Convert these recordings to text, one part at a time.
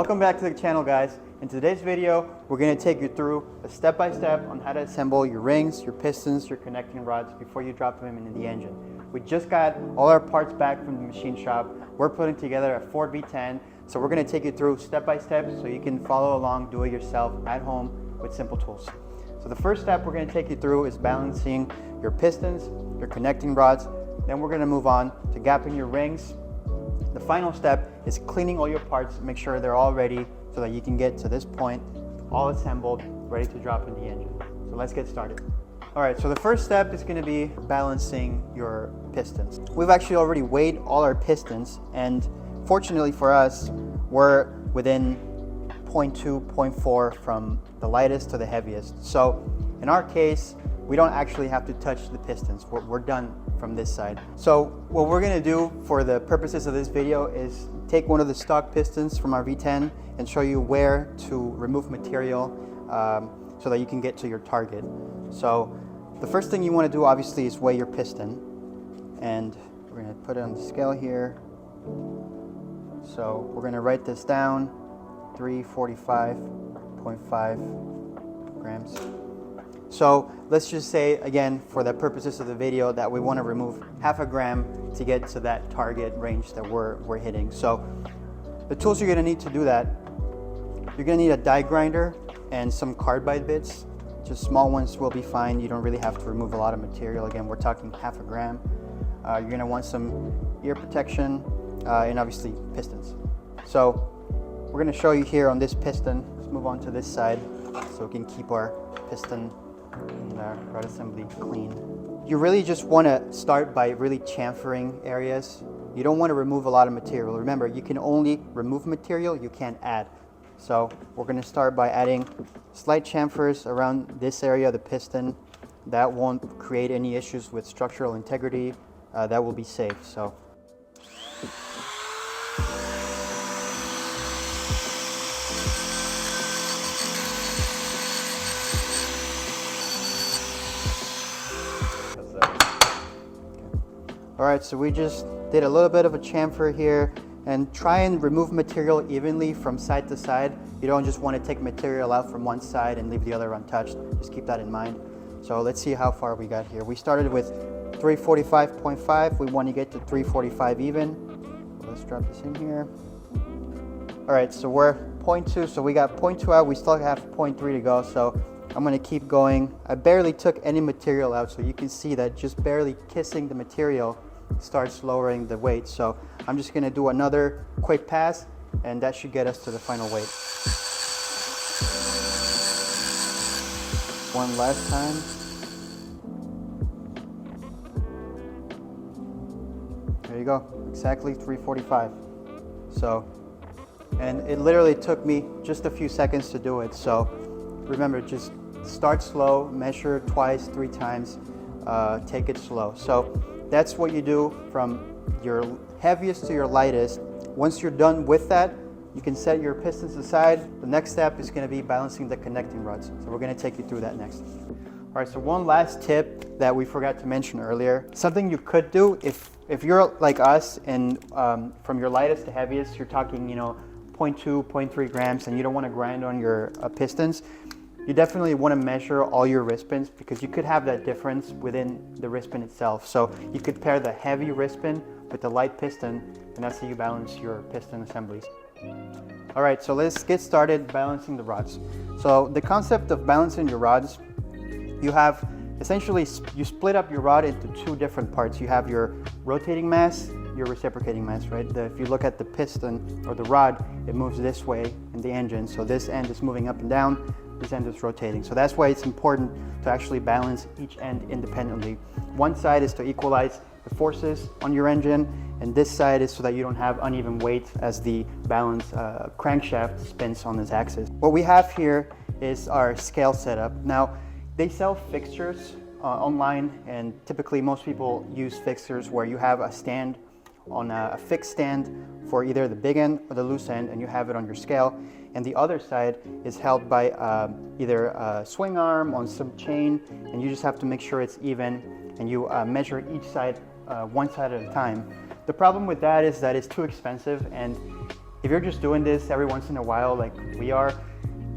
Welcome back to the channel, guys. In today's video, we're going to take you through a step-by-step on how to assemble your rings, your pistons, your connecting rods before you drop them into the engine. We just got all our parts back from the machine shop. We're putting together a Ford V10, so we're going to take you through step-by-step so you can follow along, do it yourself at home with simple tools. So the first step we're going to take you through is balancing your pistons, your connecting rods. Then we're going to move on to gapping your rings. The final step is cleaning all your parts, make sure they're all ready so that you can get to this point, all assembled, ready to drop in the engine. So let's get started. All right, so the first step is going to be balancing your pistons. We've actually already weighed all our pistons, and fortunately for us, we're within 0.2, 0.4 from the lightest to the heaviest. So in our case, we don't actually have to touch the pistons. We're done from this side. So what we're gonna do for the purposes of this video is take one of the stock pistons from our V10 and show you where to remove material so that you can get to your target. So the first thing you wanna do obviously is weigh your piston. And we're gonna put it on the scale here. So we're gonna write this down, 345.5 grams. So let's just say, again, for the purposes of the video, that we want to remove half a gram to get to that target range that we're hitting. So the tools you're going to need to do that, you're going to need a die grinder and some carbide bits. Just small ones will be fine. You don't really have to remove a lot of material. Again, we're talking half a gram. You're going to want some ear protection and obviously pistons. So we're going to show you here on this piston. Let's move on to this side so we can keep our piston and our rod assembly clean. You really just want to start by really chamfering areas. You don't want to remove a lot of material. Remember, you can only remove material, you can't add. So we're going to start by adding slight chamfers around this area of the piston. That won't create any issues with structural integrity. That will be safe. So all right, so we just did a little bit of a chamfer here, and try and remove material evenly from side to side. You don't just want to take material out from one side and leave the other untouched. Just keep that in mind. So let's see how far we got here. We started with 345.5. We want to get to 345 even. Let's drop this in here. All right, so we're 0.2, so we got 0.2 out. We still have 0.3 to go, so I'm going to keep going. I barely took any material out, so you can see that just barely kissing the material starts lowering the weight. So I'm just going to do another quick pass, and that should get us to the final weight. One last time. There you go, exactly 345. So, and it literally took me just a few seconds to do it. So remember, just start slow, measure twice, 3 times, take it slow. So that's what you do from your heaviest to your lightest. Once you're done with that, you can set your pistons aside. The next step is going to be balancing the connecting rods. So we're going to take you through that next. All right, so one last tip that we forgot to mention earlier. Something you could do if you're like us and from your lightest to heaviest, you're talking, 0.2, 0.3 grams, and you don't want to grind on your pistons. You definitely want to measure all your wrist pins, because you could have that difference within the wrist pin itself. So you could pair the heavy wrist pin with the light piston, and that's how you balance your piston assemblies. All right, so let's get started balancing the rods. So the concept of balancing your rods, you have essentially, you split up your rod into 2 different parts. You have your rotating mass, your reciprocating mass, right? If you look at the piston or the rod, it moves this way in the engine. So this end is moving up and down. This end is rotating. So that's why it's important to actually balance each end independently. One side is to equalize the forces on your engine, and this side is so that you don't have uneven weight as the balance crankshaft spins on its axis. What we have here is our scale setup. Now, they sell fixtures online, and typically most people use fixtures where you have a stand on a fixed stand for either the big end or the loose end, and you have it on your scale. And the other side is held by either a swing arm on some chain, and you just have to make sure it's even, and you measure each side one side at a time. The problem with that is that it's too expensive, and if you're just doing this every once in a while like we are,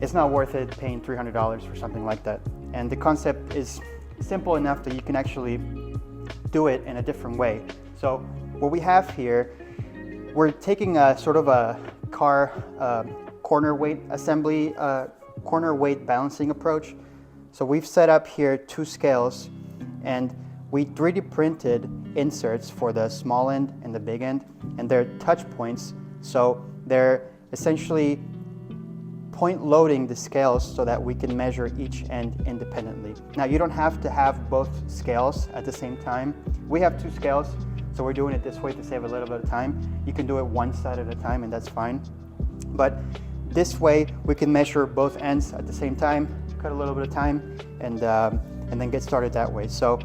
it's not worth it paying $300 for something like that. And the concept is simple enough that you can actually do it in a different way. So what we have here, we're taking a sort of a car corner weight assembly, corner weight balancing approach. So we've set up here 2 scales, and we 3D printed inserts for the small end and the big end, and they're touch points. So they're essentially point loading the scales so that we can measure each end independently. Now you don't have to have both scales at the same time. We have 2 scales, so we're doing it this way to save a little bit of time. You can do it one side at a time and that's fine. But this way we can measure both ends at the same time, cut a little bit of time, and then get started that way. So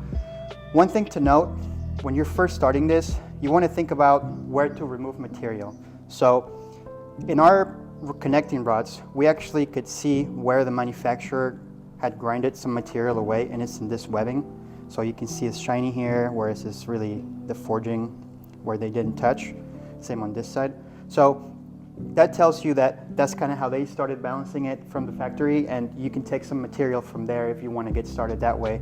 one thing to note, when you're first starting this, you want to think about where to remove material. So in our connecting rods, we actually could see where the manufacturer had grinded some material away, and it's in this webbing. So you can see it's shiny here, whereas it's really the forging where they didn't touch. Same on this side. So that tells you that that's kind of how they started balancing it from the factory, and you can take some material from there if you want to get started that way.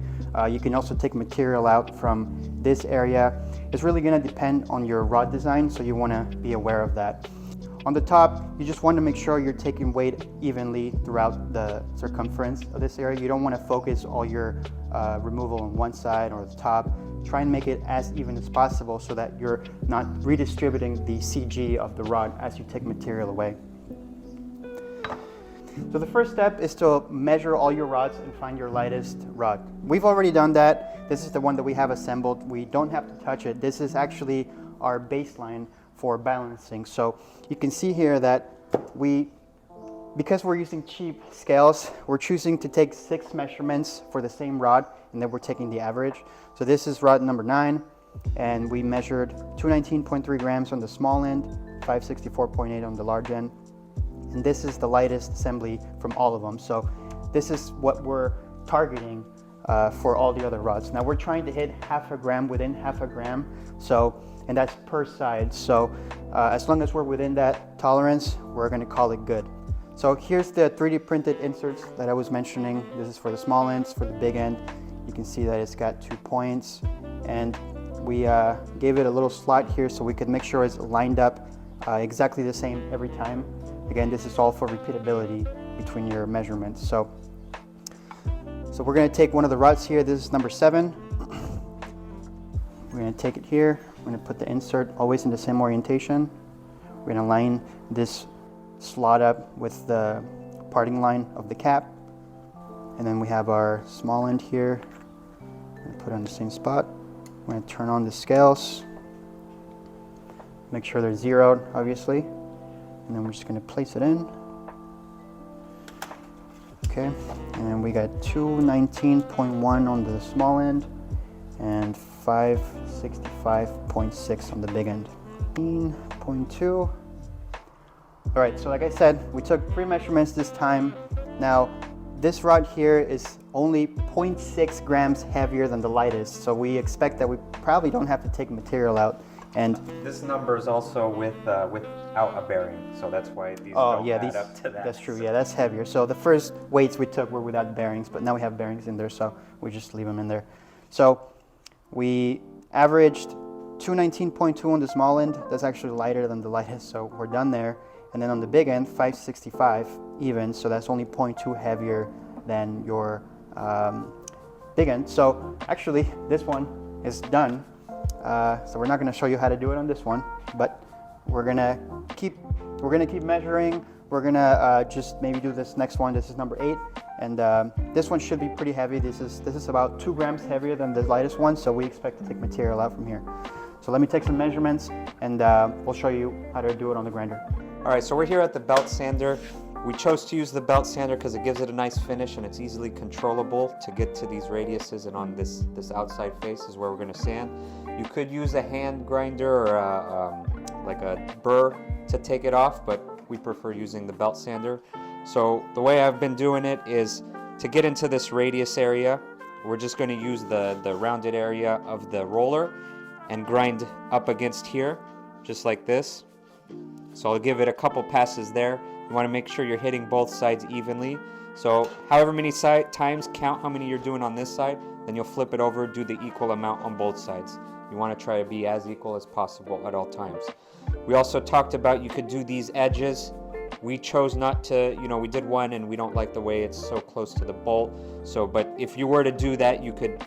You can also take material out from this area. It's really going to depend on your rod design, so you want to be aware of that. On the top, you just want to make sure you're taking weight evenly throughout the circumference of this area. You don't want to focus all your removal on one side or the top. Try and make it as even as possible so that you're not redistributing the CG of the rod as you take material away. So the first step is to measure all your rods and find your lightest rod. We've already done that. This is the one that we have assembled. We don't have to touch it. This is actually our baseline for balancing. So you can see here that because we're using cheap scales, we're choosing to take 6 measurements for the same rod, and then we're taking the average. So this is rod number 9, and we measured 219.3 grams on the small end, 564.8 on the large end. And this is the lightest assembly from all of them. So this is what we're targeting for all the other rods. Now we're trying to hit 0.5 gram within 0.5 gram. And that's per side. So as long as we're within that tolerance, we're gonna call it good. So here's the 3D printed inserts that I was mentioning. This is for the small ends, for the big end. You can see that it's got 2 points. And we gave it a little slot here so we could make sure it's lined up exactly the same every time. Again, this is all for repeatability between your measurements. So we're gonna take one of the rods here. This is number 7. We're gonna take it here. We're gonna put the insert always in the same orientation. We're gonna line this slot up with the parting line of the cap. And then we have our small end here. We're gonna put it on the same spot. We're gonna turn on the scales. Make sure they're zeroed, obviously. And then we're just gonna place it in. Okay, and then we got 219.1 on the small end and 565.6 on the big end. 18.2. All right, so like I said, we took 3 measurements this time. Now, this rod here is only 0.6 grams heavier than the lightest, so we expect that we probably don't have to take material out. And this number is also without a bearing, so that's why these don't add up to that. That's true, yeah, that's heavier. So the first weights we took were without bearings, but now we have bearings in there, so we just leave them in there. So we averaged 219.2 on the small end. That's actually lighter than the lightest, so we're done there. And then on the big end, 565 even, so that's only 0.2 heavier than your big end. So actually, this one is done. So we're not going to show you how to do it on this one, but we're gonna keep measuring. We're gonna just maybe do this next one. This is number 8, and this one should be pretty heavy. This is about 2 grams heavier than the lightest one, so we expect to take material out from here. So let me take some measurements, and we'll show you how to do it on the grinder. All right, so we're here at the belt sander. We chose to use the belt sander because it gives it a nice finish and it's easily controllable to get to these radiuses, and on this outside face is where we're going to sand. You could use a hand grinder or like a burr to take it off, but we prefer using the belt sander. So the way I've been doing it is to get into this radius area, we're just going to use the rounded area of the roller and grind up against here, just like this. So I'll give it a couple passes there. You want to make sure you're hitting both sides evenly. So however many times, count how many you're doing on this side, then you'll flip it over, do the equal amount on both sides. You want to try to be as equal as possible at all times. We also talked about you could do these edges. We chose not to, we did one and we don't like the way it's so close to the bolt. So, but if you were to do that, you could,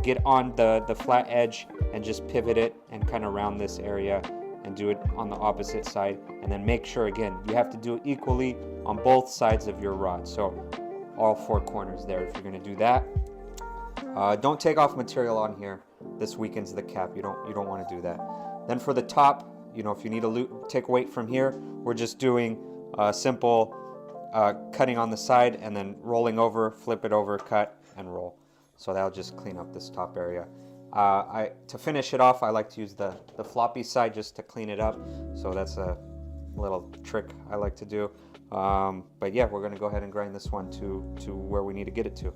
get on the flat edge and just pivot it and kind of round this area and do it on the opposite side. And then make sure, again, you have to do it equally on both sides of your rod. So all 4 corners there if you're going to do that. Don't take off material on here. This weakens the cap. You don't want to do that. Then for the top, if you need to take weight from here, we're just doing simple cutting on the side and then rolling over, flip it over, cut, and roll. So that'll just clean up this top area. To finish it off, I like to use the floppy side just to clean it up. So that's a little trick I like to do. But yeah, we're going to go ahead and grind this one to where we need to get it to.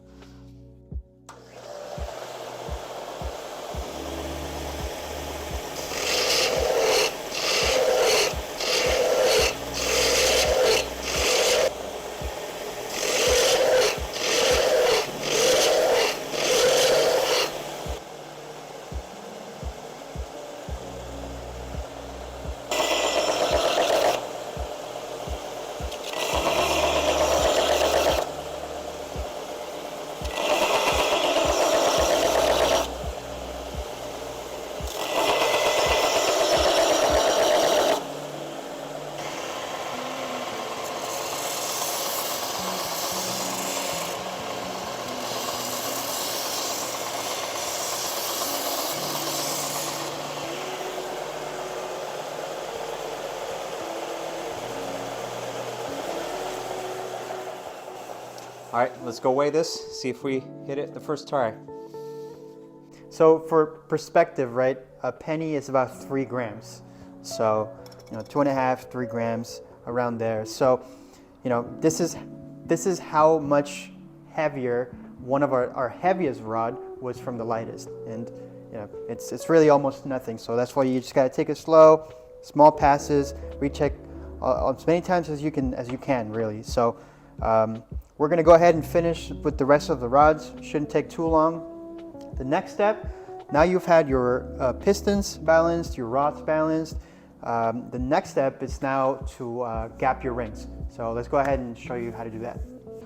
All right, let's go weigh this, see if we hit it the first try. So for perspective, right, a penny is about 3 grams. So, 2.5, 3 grams around there. So, this is how much heavier one of our heaviest rod was from the lightest. And, it's really almost nothing. So that's why you just gotta take it slow, small passes, recheck as many times as you can really. So, we're going to go ahead and finish with the rest of the rods. Shouldn't take too long. The next step, now you've had your pistons balanced, your rods balanced. The next step is now to gap your rings. So let's go ahead and show you how to do that.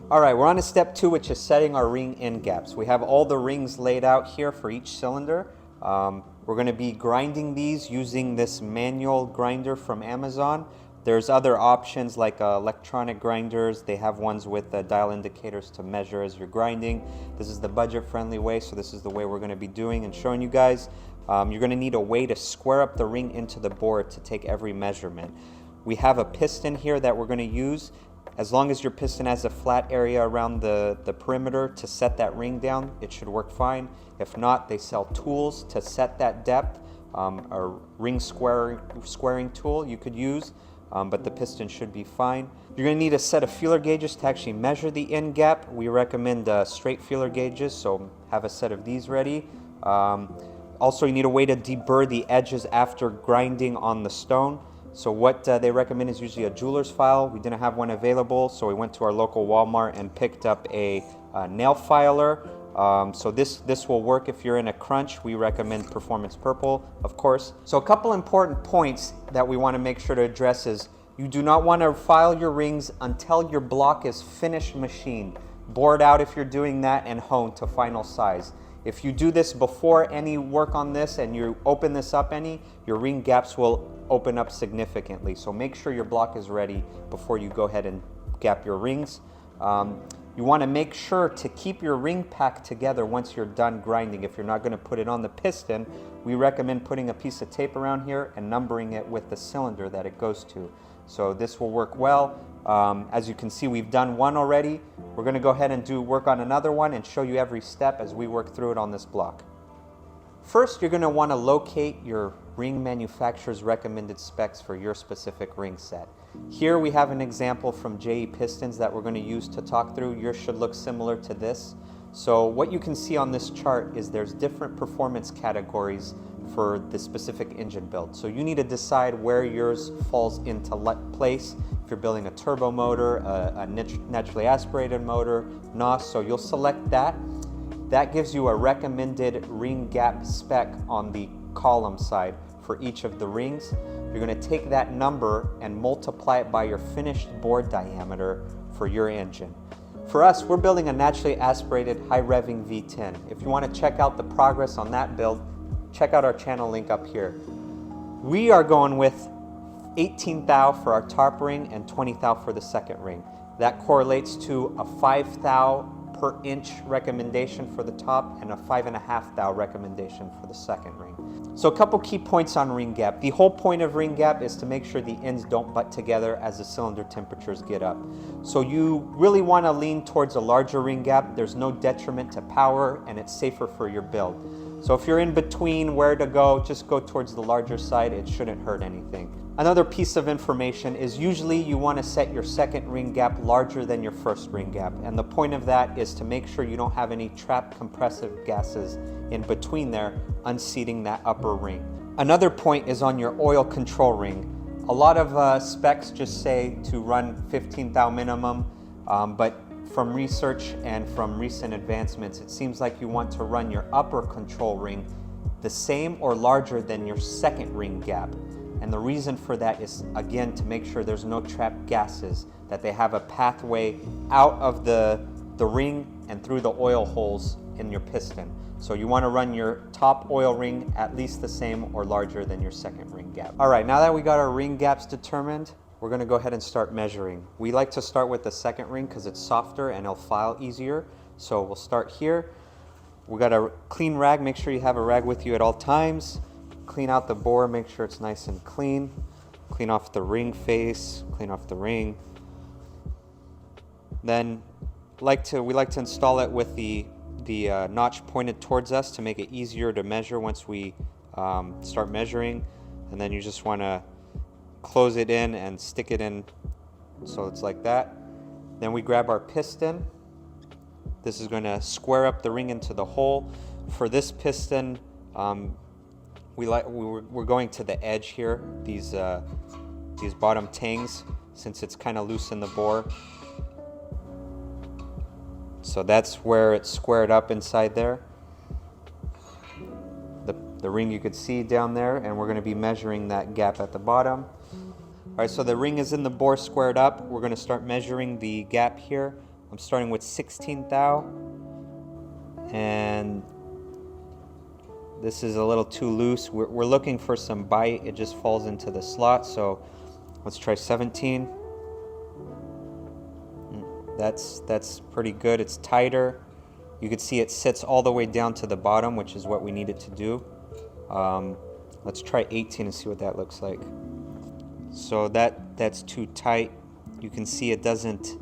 All right, we're on to step 2, which is setting our ring end gaps. We have all the rings laid out here for each cylinder. We're going to be grinding these using this manual grinder from Amazon. There's other options like electronic grinders. They have ones with dial indicators to measure as you're grinding. This is the budget-friendly way, so this is the way we're going to be doing and showing you guys. You're going to need a way to square up the ring into the board to take every measurement. We have a piston here that we're going to use. As long as your piston has a flat area around the perimeter to set that ring down, it should work fine. If not, they sell tools to set that depth. A ring squaring tool you could use. But the piston should be fine. You're going to need a set of feeler gauges to actually measure the end gap. We recommend straight feeler gauges, so have a set of these ready. Also, you need a way to deburr the edges after grinding on the stone. So what they recommend is usually a jeweler's file. We didn't have one available, so we went to our local Walmart and picked up a nail filer. So this will work if you're in a crunch. We recommend Performance Purple, of course. So a couple important points that we want to make sure to address is you do not want to file your rings until your block is finished machined. Bored out if you're doing that and honed to final size. If you do this before any work on this and you open this up your ring gaps will open up significantly. So make sure your block is ready before you go ahead and gap your rings. You want to make sure to keep your ring pack together once you're done grinding. If you're not going to put it on the piston, we recommend putting a piece of tape around here and numbering it with the cylinder that it goes to. So this will work well. As you can see, we've done one already. We're going to go ahead and work on another one and show you every step as we work through it on this block. First, you're going to want to locate your ring manufacturer's recommended specs for your specific ring set. Here we have an example from JE Pistons that we're going to use to talk through. Yours should look similar to this. So what you can see on this chart is there's different performance categories for the specific engine build. So you need to decide where yours falls into place. If you're building a turbo motor, a naturally aspirated motor, NOS, so you'll select that. That gives you a recommended ring gap spec on the column side for each of the rings. You're going to take that number and multiply it by your finished bore diameter for your engine. For us, we're building a naturally aspirated high revving V10. If you want to check out the progress on that build, check out our channel link up here. We are going with 18 thou for our top ring and 20 thou for the second ring. That correlates to a 5 thou per inch recommendation for the top and a 5.5 thou recommendation for the second ring. So a couple key points on ring gap. The whole point of ring gap is to make sure the ends don't butt together as the cylinder temperatures get up. So you really want to lean towards a larger ring gap. There's no detriment to power and it's safer for your build. So if you're in between where to go, just go towards the larger side. It shouldn't hurt anything. Another piece of information is usually you want to set your second ring gap larger than your first ring gap. And the point of that is to make sure you don't have any trapped compressive gases in between there, unseating that upper ring. Another point is on your oil control ring. A lot of specs just say to run 15 thou minimum, but from research and from recent advancements, it seems like you want to run your upper control ring the same or larger than your second ring gap. And the reason for that is, again, to make sure there's no trapped gases, that they have a pathway out of the ring and through the oil holes in your piston. So you want to run your top oil ring at least the same or larger than your second ring gap. All right, now that we got our ring gaps determined, we're going to go ahead and start measuring. We like to start with the second ring because it's softer and it'll file easier. So we'll start here. We got a clean rag. Make sure you have a rag with you at all times. Clean out the bore, make sure it's nice and clean. Clean off the ring face, clean off the ring. Then we like to install it with the notch pointed towards us to make it easier to measure once we start measuring. And then you just want to close it in and stick it in so it's like that. Then we grab our piston. This is going to square up the ring into the hole. For this piston, we're going to the edge here, these bottom tangs, since it's kind of loose in the bore. So that's where it's squared up inside there. The ring you could see down there, and we're going to be measuring that gap at the bottom. All right, so the ring is in the bore squared up. We're going to start measuring the gap here. I'm starting with 16 thou, and this is a little too loose. We're looking for some bite. It just falls into the slot. So let's try 17. That's pretty good. It's tighter. You can see it sits all the way down to the bottom, which is what we need it to do. Let's try 18 and see what that looks like. So that's too tight. You can see it doesn't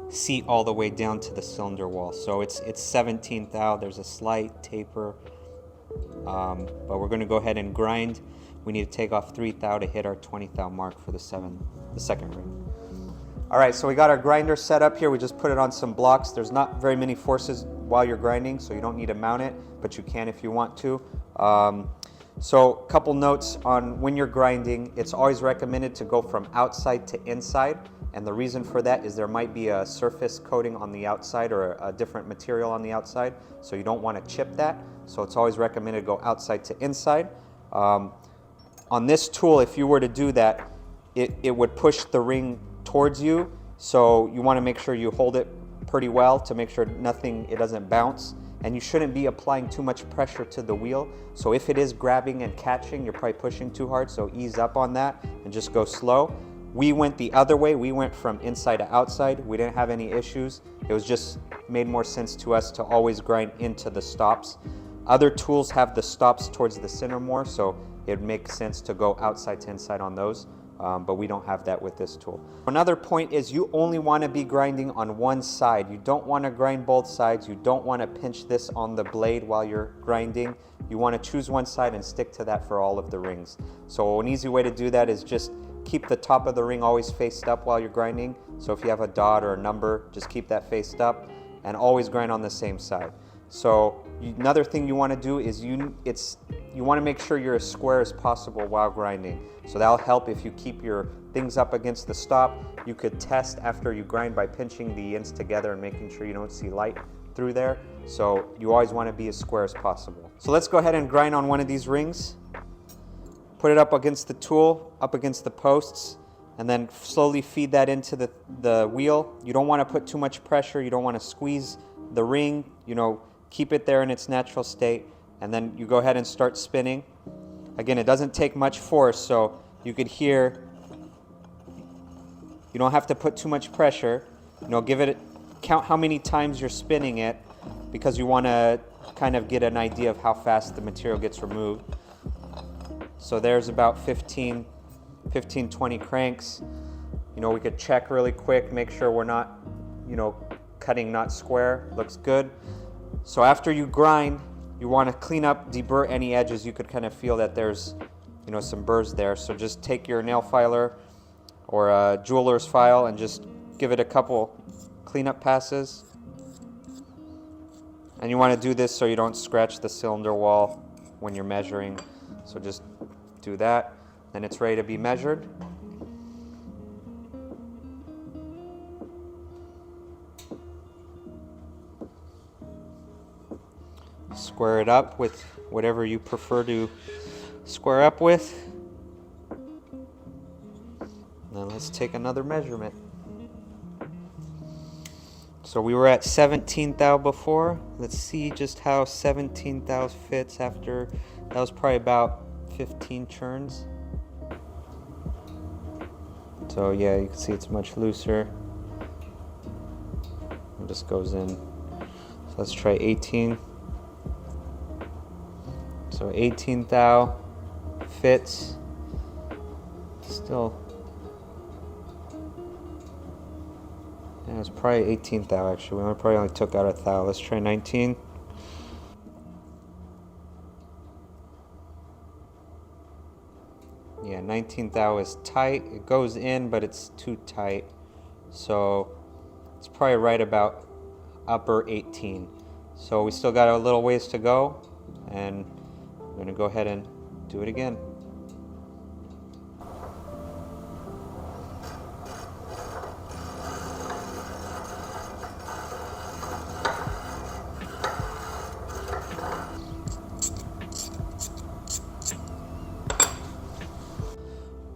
seat all the way down to the cylinder wall. So it's 17 thou. There's a slight taper. But we're going to go ahead and grind. We need to take off 3 thou to hit our 20 thou mark for the second ring. All right, so we got our grinder set up here. We just put it on some blocks. There's not very many forces while you're grinding, so you don't need to mount it, but you can if you want to. So a couple notes on when you're grinding. It's always recommended to go from outside to inside. And the reason for that is there might be a surface coating on the outside or a different material on the outside, so you don't want to chip that. So it's always recommended to go outside to inside. On this tool, if you were to do that, it would push the ring towards you. So you want to make sure you hold it pretty well to make sure it doesn't bounce. And you shouldn't be applying too much pressure to the wheel. So if it is grabbing and catching, you're probably pushing too hard, so ease up on that and just go slow. We went the other way. We went from inside to outside. We didn't have any issues. It was just made more sense to us to always grind into the stops. Other tools have the stops towards the center more, so it makes sense to go outside to inside on those. But we don't have that with this tool. Another point is you only want to be grinding on one side. You don't want to grind both sides. You don't want to pinch this on the blade while you're grinding. You want to choose one side and stick to that for all of the rings. So an easy way to do that is just keep the top of the ring always faced up while you're grinding. So if you have a dot or a number, just keep that faced up and always grind on the same side. So another thing you want to do is you want to make sure you're as square as possible while grinding. So that'll help if you keep your things up against the stop. You could test after you grind by pinching the ends together and making sure you don't see light through there. So you always want to be as square as possible. So let's go ahead and grind on one of these rings. Put it up against the tool, up against the posts, and then slowly feed that into the wheel. You don't want to put too much pressure. You don't want to squeeze the ring. You know, keep it there in its natural state, and then you go ahead and start spinning. Again, it doesn't take much force, so you could hear, you don't have to put too much pressure. You know, count how many times you're spinning it, because you want to kind of get an idea of how fast the material gets removed. So there's about 15, 20 cranks. You know, we could check really quick, make sure we're not, you know, cutting not square. Looks good. So after you grind, you want to clean up, deburr any edges. You could kind of feel that there's, you know, some burrs there. So just take your nail filer or a jeweler's file and just give it a couple cleanup passes. And you want to do this so you don't scratch the cylinder wall when you're measuring. So just do that. Then it's ready to be measured. Square it up with whatever you prefer to square up with. Now let's take another measurement. So we were at 17 thou before. Let's see just how 17 thou fits after, that was probably about 15 churns. So yeah, you can see it's much looser. It just goes in. So let's try 18. So 18 thou fits. Still, yeah, it's probably 18 thou actually. We probably only took out a thou. Let's try 19. Yeah, 19 thou is tight. It goes in, but it's too tight. So it's probably right about upper 18. So we still got a little ways to go, and I'm going to go ahead and do it again.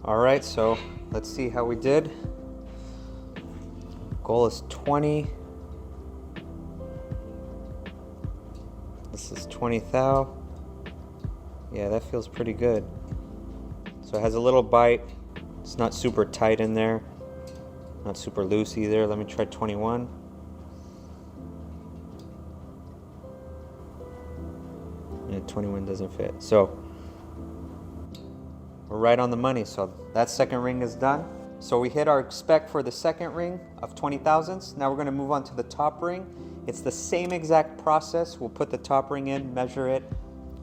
All right, so let's see how we did. Goal is 20. This is 20 thou. Yeah, that feels pretty good. So it has a little bite. It's not super tight in there. Not super loose either. Let me try 21. Yeah, 21 doesn't fit. So we're right on the money. So that second ring is done. So we hit our spec for the second ring of 20 thousandths. Now we're going to move on to the top ring. It's the same exact process. We'll put the top ring in, measure it,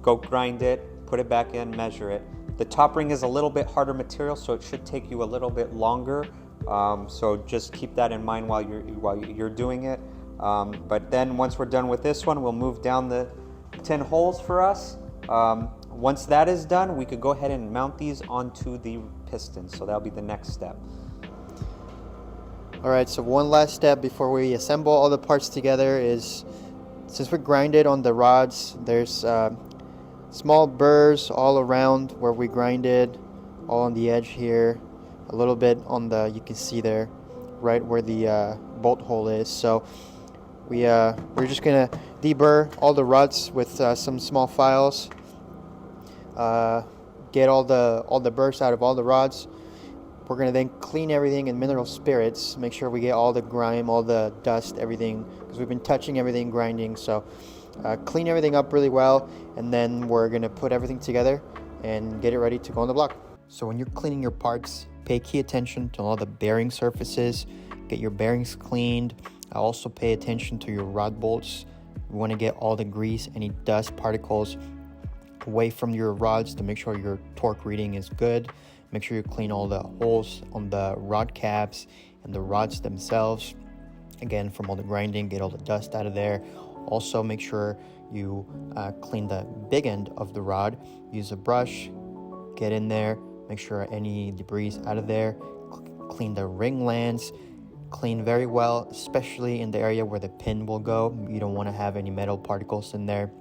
go grind it, put it back in, measure it. The top ring is a little bit harder material, so it should take you a little bit longer. So just keep that in mind while you're doing it. But then once we're done with this one, we'll move down the 10 holes for us. Once that is done, we could go ahead and mount these onto the pistons. So that'll be the next step. All right, so one last step before we assemble all the parts together is, since we grinded on the rods, there's small burrs all around where we grinded, all on the edge here, a little bit on the, you can see there, right where the bolt hole is. So we're just gonna deburr all the rods with some small files. Get all the burrs out of all the rods. We're gonna then clean everything in mineral spirits, make sure we get all the grime, all the dust, everything, because we've been touching everything, grinding. So clean everything up really well, and then we're gonna put everything together and get it ready to go on the block. So when you're cleaning your parts, pay key attention to all the bearing surfaces. Get your bearings cleaned. Also pay attention to your rod bolts. You want to get all the grease, any dust particles away from your rods to make sure your torque reading is good. Make sure you clean all the holes on the rod caps and the rods themselves. Again, from all the grinding, get all the dust out of there. Also make sure you clean the big end of the rod. Use a brush, get in there, make sure any debris is out of there, clean the ring lands, clean very well, especially in the area where the pin will go. You don't want to have any metal particles in there.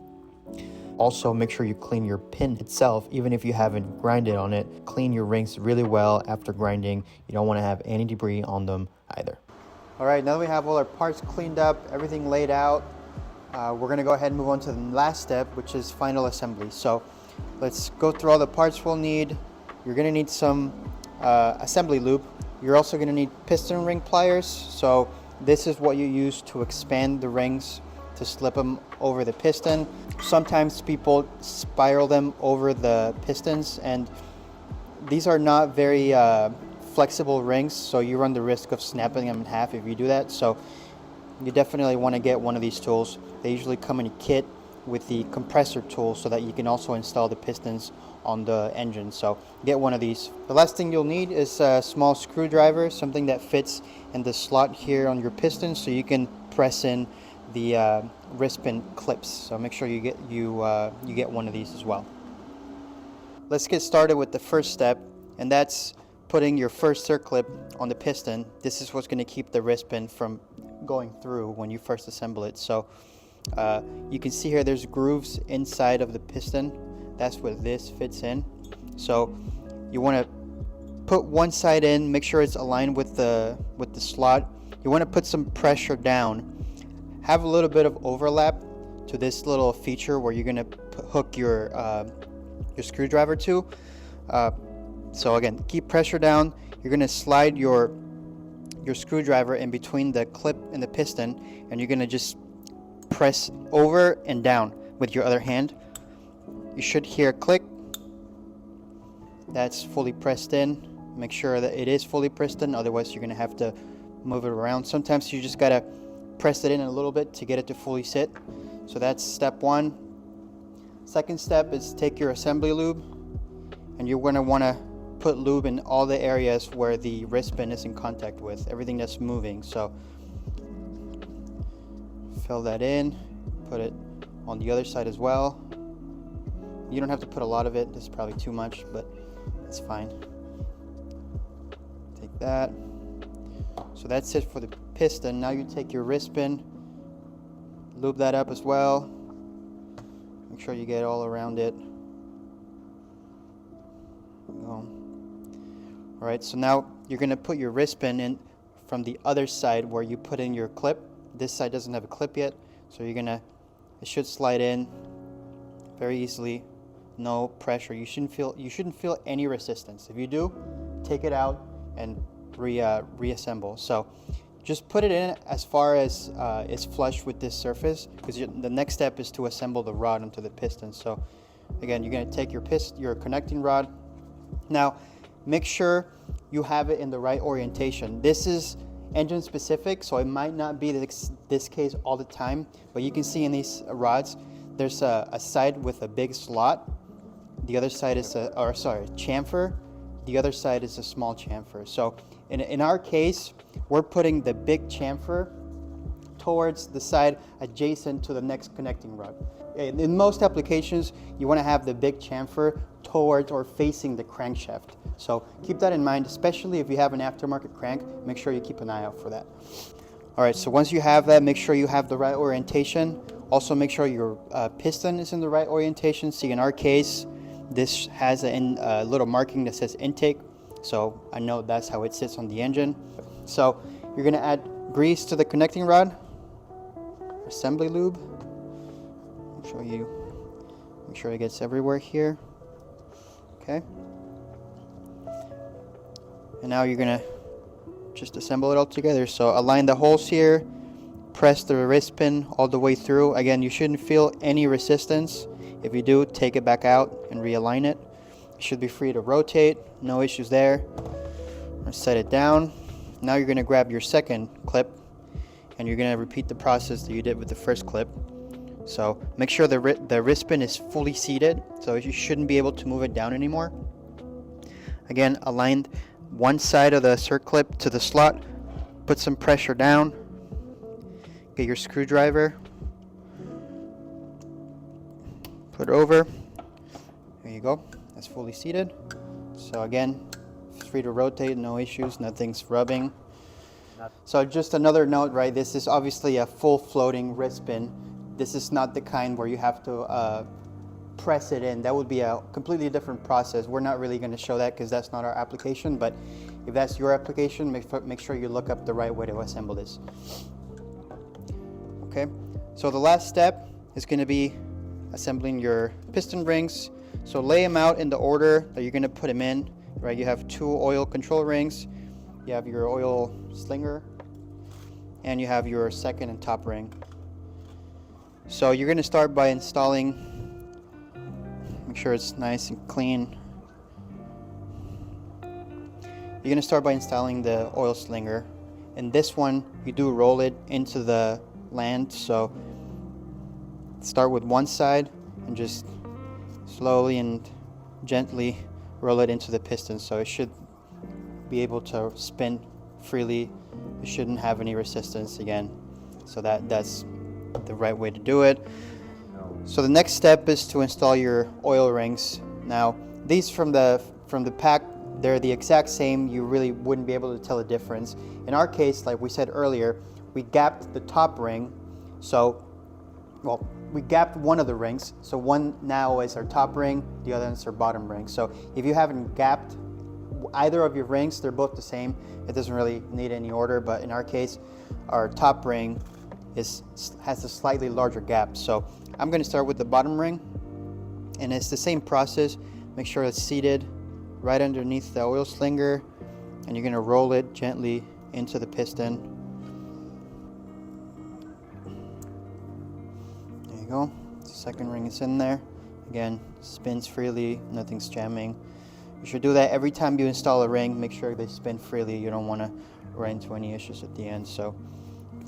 Also, make sure you clean your pin itself, even if you haven't grinded on it. Clean your rings really well after grinding. You don't want to have any debris on them either. All right, now that we have all our parts cleaned up, everything laid out, we're gonna go ahead and move on to the last step, which is final assembly. So let's go through all the parts we'll need. You're gonna need some assembly lube. You're also gonna need piston ring pliers. So this is what you use to expand the rings to slip them over the piston. Sometimes people spiral them over the pistons, and these are not very flexible rings, so you run the risk of snapping them in half if you do that. So you definitely want to get one of these tools. They usually come in a kit with the compressor tool so that you can also install the pistons on the engine. So get one of these. The last thing you'll need is a small screwdriver, something that fits in the slot here on your piston so you can press in the wrist pin clips. So make sure you get one of these as well. Let's get started with the first step, and that's putting your first circlip on the piston. This is what's going to keep the wrist pin from going through when you first assemble it. So you can see here there's grooves inside of the piston. That's where this fits in. So you want to put one side in, make sure it's aligned with the slot. You want to put some pressure down. Have a little bit of overlap to this little feature where you're going to hook your screwdriver to. So again, keep pressure down. You're going to slide your screwdriver in between the clip and the piston, and you're going to just press over and down with your other hand. You should hear a click. That's fully pressed in. Make sure that it is fully pressed in, otherwise you're going to have to move it around. Sometimes you just got to press it in a little bit to get it to fully sit. So that's step one. Second step is take your assembly lube, and you're going to want to put lube in all the areas where the wrist pin is in contact with, everything that's moving. So fill that in, put it on the other side as well. You don't have to put a lot of it, this is probably too much, but it's fine. Take that. So that's it for the piston. Now you take your wrist pin, lube that up as well. Make sure you get all around it. Alright, so now you're going to put your wrist pin in from the other side where you put in your clip. This side doesn't have a clip yet, so it should slide in very easily. No pressure. You shouldn't feel any resistance. If you do, take it out and reassemble. So just put it in as far as it's flush with this surface, because the next step is to assemble the rod onto the piston. So again, you're going to take your connecting rod. Now make sure you have it in the right orientation. This is engine specific, so it might not be this case all the time, but you can see in these rods there's a side with a big slot. The other side is chamfer. The other side is a small chamfer. So in our case, we're putting the big chamfer towards the side adjacent to the next connecting rod. In most applications, you want to have the big chamfer towards or facing the crankshaft. So keep that in mind, especially if you have an aftermarket crank. Make sure you keep an eye out for that. All right, so once you have that, make sure you have the right orientation. Also make sure your piston is in the right orientation. See, in our case, this has a little marking that says intake, so I know that's how it sits on the engine. So you're going to add grease to the connecting rod, assembly lube. Make sure it gets everywhere here. Okay. And now you're going to just assemble it all together. So align the holes here, press the wrist pin all the way through. Again, you shouldn't feel any resistance. If you do, take it back out and realign it. You should be free to rotate, no issues there. Set it down. Now you're going to grab your second clip, and you're going to repeat the process that you did with the first clip. So make sure the wrist pin is fully seated, so you shouldn't be able to move it down anymore. Again, align one side of the circlip to the slot, put some pressure down, get your screwdriver, put it over. There you go. That's fully seated. So again, it's free to rotate, no issues, nothing's rubbing. So just another note, right? This is obviously a full floating wrist pin. This is not the kind where you have to press it in. That would be a completely different process. We're not really going to show that because that's not our application, but if that's your application, make sure you look up the right way to assemble this. Okay, so the last step is going to be assembling your piston rings. So lay them out in the order that you're going to put them in, right? You have 2 oil control rings, you have your oil slinger, and you have your second and top ring. So you're going to start by installing, make sure it's nice and clean. You're going to start by installing the oil slinger, and this one you do roll it into the land. So start with one side and just slowly and gently roll it into the piston, so it should be able to spin freely. It shouldn't have any resistance again. So that's the right way to do it. So the next step is to install your oil rings. Now these from the pack, they're the exact same. You really wouldn't be able to tell the difference. In our case, like we said earlier, we gapped the top ring. So, well, we gapped one of the rings. So one now is our top ring, the other is our bottom ring. So if you haven't gapped either of your rings, they're both the same. It doesn't really need any order, but in our case, our top ring has a slightly larger gap. So I'm going to start with the bottom ring, and it's the same process. Make sure it's seated right underneath the oil slinger, and you're going to roll it gently into the piston. There you go. The second ring is in there. Again, spins freely, nothing's jamming. You should do that every time you install a ring. Make sure they spin freely. You don't want to run into any issues at the end. So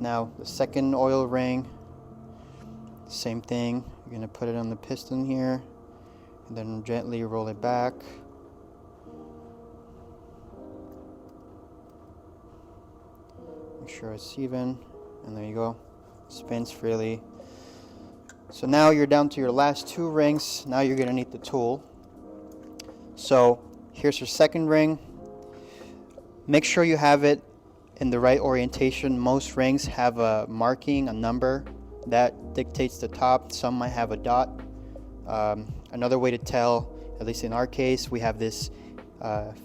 now the second oil ring, same thing. You're going to put it on the piston here, and then gently roll it back. Make sure it's even, and there you go. Spins freely. So now you're down to your last 2 rings. Now you're going to need the tool. So here's your second ring. Make sure you have it in the right orientation. Most rings have a marking, a number that dictates the top. Some might have a dot. Another way to tell, at least in our case, we have this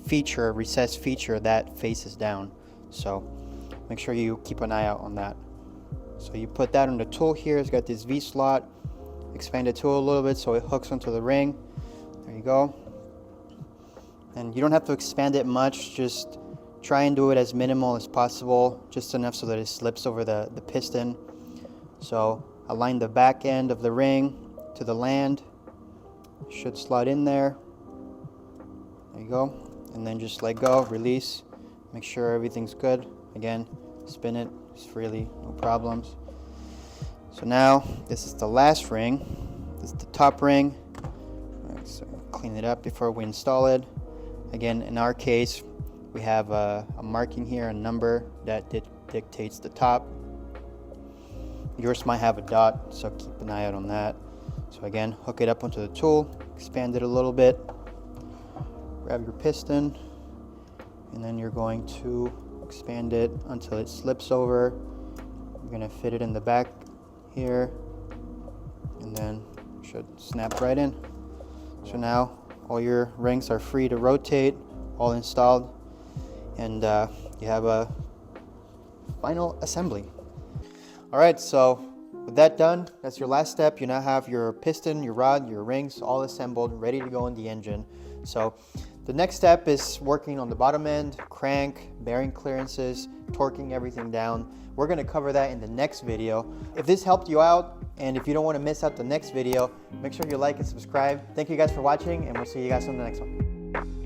feature, recessed feature that faces down. So make sure you keep an eye out on that. So you put that on the tool here. It's got this V slot. Expand the tool a little bit so it hooks onto the ring. There you go. And you don't have to expand it much. Just try and do it as minimal as possible, just enough so that it slips over the piston. So align the back end of the ring to the land. It should slide in there. There you go. And then just let go, release. Make sure everything's good. Again, spin it just freely, no problems. So now this is the last ring. This is the top ring. So clean it up before we install it. Again, in our case, we have a marking here, a number that dictates the top. Yours might have a dot, so keep an eye out on that. So again, hook it up onto the tool, expand it a little bit, grab your piston, and then you're going to expand it until it slips over. You're going to fit it in the back here, and then it should snap right in. So now all your rings are free to rotate, all installed, and you have a final assembly. All right, so with that done, that's your last step. You now have your piston, your rod, your rings all assembled, ready to go in the engine. So the next step is working on the bottom end, crank, bearing clearances, torquing everything down. We're going to cover that in the next video. If this helped you out, and if you don't want to miss out the next video, make sure you like and subscribe. Thank you guys for watching, and we'll see you guys on the next one.